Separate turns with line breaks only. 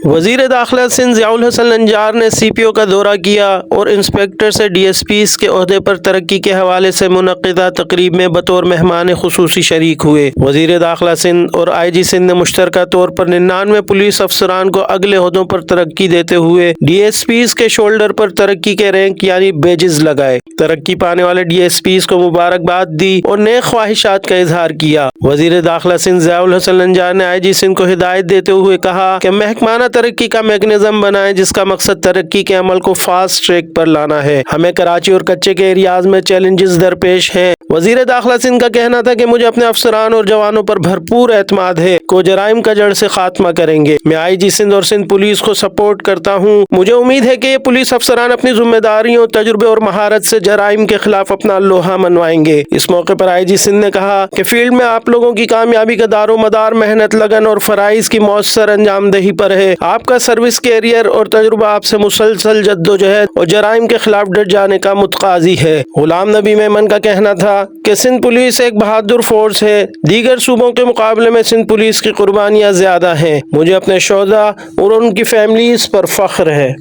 वज़ीर दाखिला सिंध ज़ियाउल हसन नंजार ने CPO का दौरा किया और इंस्पेक्टर से DSPs के ओहदे पर तरक्की के हवाले से मुनक़्क़िदा तकरीब में बतौर मेहमान खुसूसी शरीक हुए। वज़ीर दाखिला सिंध और IG सिंध ने मुश्तरका तौर पर 99 पुलिस अफसरान को अगले ओहदों पर तरक्की देते हुए DSPs के शोल्डर पर तरक्की के रैंक यानी बेजेस लगाए। तरक्की पाने वाले DSPs को मुबारकबाद दी और नेक ख्वाहिशात का इजहार किया। वज़ीर दाखिला सिंध ज़ियाउल हसन नंजार ने IG सिंध को हिदायत देते हुए कहा कि महकमाना तरक्की का मैकेनिज्म बनाएं जिसका मकसद तरक्की के अमल को फास्ट ट्रैक पर लाना है। हमें कराची और कच्चे के एरियाज में चैलेंजेस दरपेश हैं। वज़ीर दाखिला सिंध का कहना था कि मुझे अपने अफसरान और जवानों पर भरपूर एतमाद है को जराइम का जड़ से खात्मा करेंगे। मैं IG सिंध और सिंध पुलिस को सपोर्ट करता हूँ। मुझे उम्मीद है कि ये पुलिस अफसरान अपनी जिम्मेदारियों, तजुर्बे और महारत से जराइम के खिलाफ अपना लोहा मनवाएंगे। इस मौके पर IG सिंध ने कहा कि फील्ड में आप लोगों की कामयाबी का दारो मदार मेहनत, लगन और फराइज की मौसर अंजामदही पर है। आपका सर्विस कैरियर और तजुर्बा आपसे मुसलसल जद्दोजहद और जराइम के खिलाफ डट जाने का मुतकाजी है। गुलाम नबी मेमन का कहना था कि सिंध पुलिस एक बहादुर फोर्स है। दीगर सूबों के मुकाबले में सिंध पुलिस की कुर्बानियाँ ज्यादा हैं। मुझे अपने शोहदा और उनकी फैमिलीज पर फख्र है।